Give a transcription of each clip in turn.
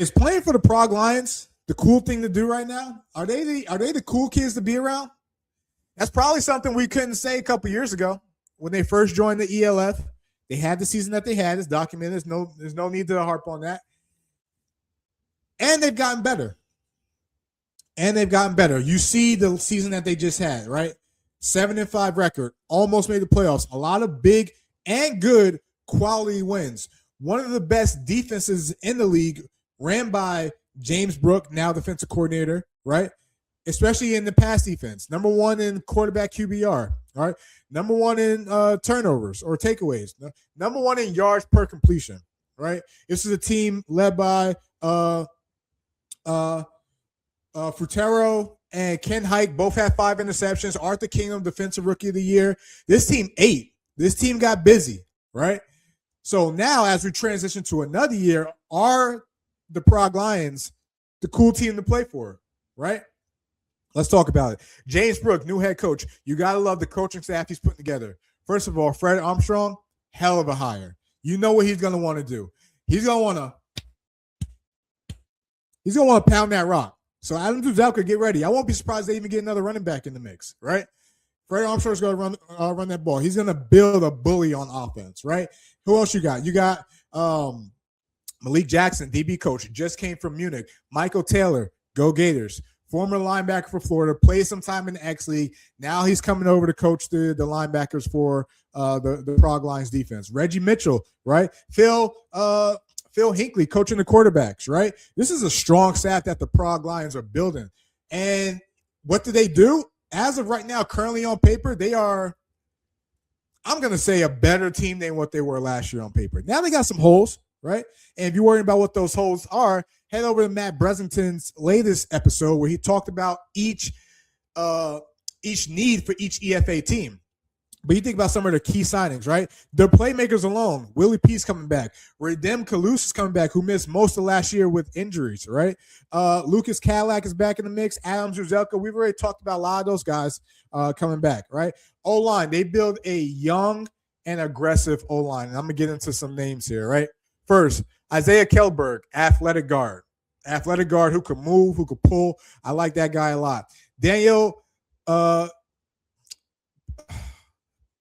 Is playing for the Prague Lions the cool thing to do right now? Are they the cool kids to be around? That's probably something we couldn't say a couple years ago when they first joined the ELF. They had the season that they had. It's documented. There's no need to harp on that. And they've gotten better. You see the season that they just had, right? 7-5 record, almost made the playoffs. A lot of big and good quality wins. One of the best defenses in the league, ran by James Brook, now defensive coordinator, right? Especially in the pass defense. Number one in quarterback QBR, all right? Number one in turnovers or takeaways. Number one in yards per completion, right? This is a team led by Frutero and Ken Hike. Both have 5 interceptions. Arthur Kingdom, defensive rookie of the year. This team ate. This team got busy, right? So now as we transition to another year, are the Prague Lions the cool team to play for, right? Let's talk about it. James Brook, new head coach. You got to love the coaching staff he's putting together. First of all, Fred Armstrong, hell of a hire. You know what he's going to want to do. He's going to want to pound that rock. So Adam Zuzelka, get ready. I won't be surprised they even get another running back in the mix, right? Fred Armstrong's going to run that ball. He's going to build a bully on offense, right? Who else you got? You got Malik Jackson, DB coach, just came from Munich. Michael Taylor, go Gators. Former linebacker for Florida, played some time in the X League. Now he's coming over to coach the linebackers for the Prague Lions defense. Reggie Mitchell, right? Phil Hinckley, coaching the quarterbacks, right? This is a strong staff that the Prague Lions are building. And what do they do? As of right now, currently on paper, they are, I'm going to say, a better team than what they were last year on paper. Now they got some holes, right? And if you're worried about what those holes are, head over to Matt Bresington's latest episode where he talked about each need for each EFA team. But you think about some of the key signings, right? The playmakers alone. Willie Peace coming back. Redem Kalus is coming back, who missed most of last year with injuries, right? Lucas Cadillac is back in the mix. Adam Zuzelka. We've already talked about a lot of those guys coming back, right? O-line. They build a young and aggressive O-line. And I'm going to get into some names here, right? First, Isaiah Kelberg, athletic guard. Athletic guard who can move, who can pull. I like that guy a lot. Daniel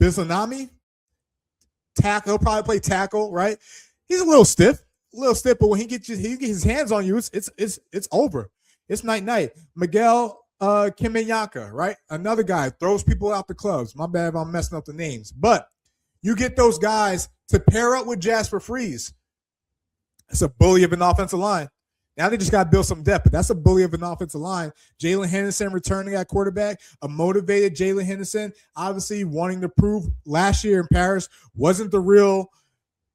Bisanami, tackle. He'll probably play tackle, right? He's a little stiff, but when he gets his hands on you, it's over. It's night. Miguel Kimenyaka, right? Another guy throws people out the clubs. My bad if I'm messing up the names, but you get those guys to pair up with Jasper Freeze. It's a bully of an offensive line. Now they just got to build some depth, but that's a bully of an offensive line. Jalen Henderson returning at quarterback, a motivated Jalen Henderson, obviously wanting to prove last year in Paris wasn't the real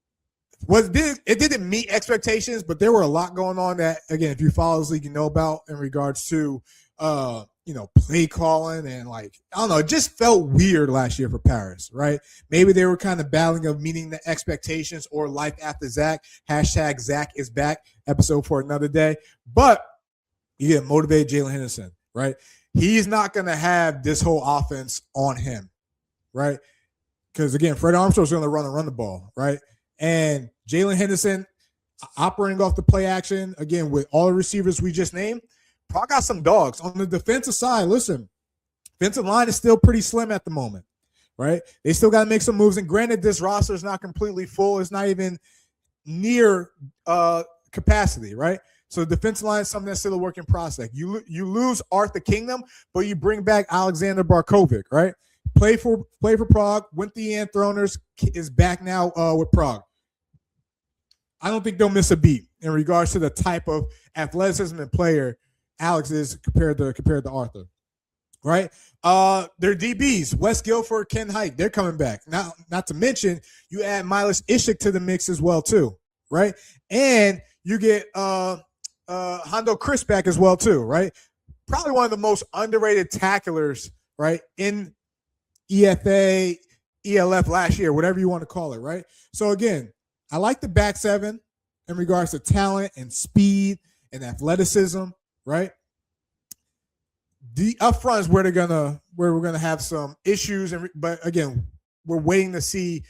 – it didn't meet expectations, but there were a lot going on that, again, if you follow this league, you know about in regards to play calling and I don't know, it just felt weird last year for Paris, right? Maybe they were kind of battling of meeting the expectations or life after Zach. Hashtag Zach is back, episode for another day. But you get motivated Jalen Henderson, right? He's not going to have this whole offense on him, right? Because, again, Fred Armstrong's going to run the ball, right? And Jalen Henderson operating off the play action, again, with all the receivers we just named, Prague got some dogs. On the defensive side, listen, defensive line is still pretty slim at the moment, right? They still got to make some moves. And granted, this roster is not completely full. It's not even near capacity, right? So the defensive line is something that's still a work in process. You lose Arthur Kingdom, but you bring back Alexander Barkovic, right? Play for Prague. Went the Anthroners, is back now with Prague. I don't think they'll miss a beat in regards to the type of athleticism and player Alex is compared to Arthur, right? Their DBs, Wes Guilford, Ken Hike, they're coming back. Now, not to mention, you add Milas Ishik to the mix as well too, right? And you get Hondo Chris back as well too, right? Probably one of the most underrated tacklers, right, in EFA, ELF last year, whatever you want to call it, right? So again, I like the back seven in regards to talent and speed and athleticism, right? The up front is where we're gonna have some issues, but again, we're waiting to see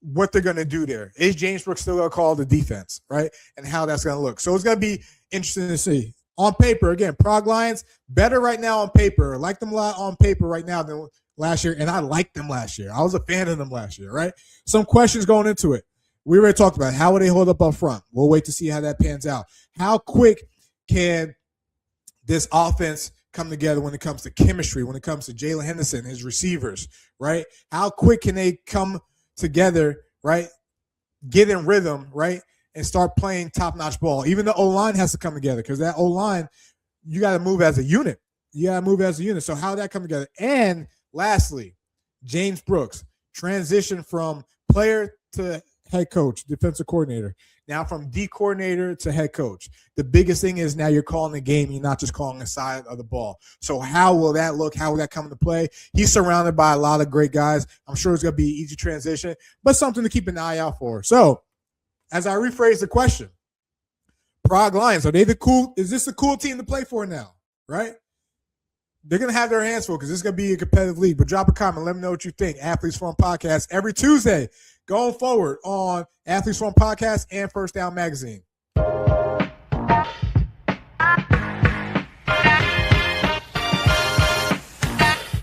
what they're going to do there. Is James Brooks still going to call the defense, right? And how that's going to look. So it's going to be interesting to see. On paper, again, Prague Lions, better right now on paper. I like them a lot on paper right now than last year, and I liked them last year. I was a fan of them last year, right? Some questions going into it. We already talked about it. How will they hold up front? We'll wait to see how that pans out. How quick can this offense come together when it comes to chemistry, when it comes to Jalen Henderson, his receivers, right? How quick can they come together, right? Get in rhythm, right? And start playing top-notch ball. Even the O-line has to come together because that O-line, you got to move as a unit. You got to move as a unit. So how that come together? And lastly, James Brooks, transition from player to head coach, defensive coordinator. Now from D coordinator to head coach. The biggest thing is now you're calling the game. You're not just calling the side of the ball. So how will that look? How will that come into play? He's surrounded by a lot of great guys. I'm sure it's going to be an easy transition, but something to keep an eye out for. So as I rephrase the question, Prague Lions, are they is this a cool team to play for now, right? They're going to have their hands full because this is going to be a competitive league. But drop a comment. Let me know what you think. Athletes Forum Podcast every Tuesday going forward on Athletes Forum Podcast and First Down Magazine.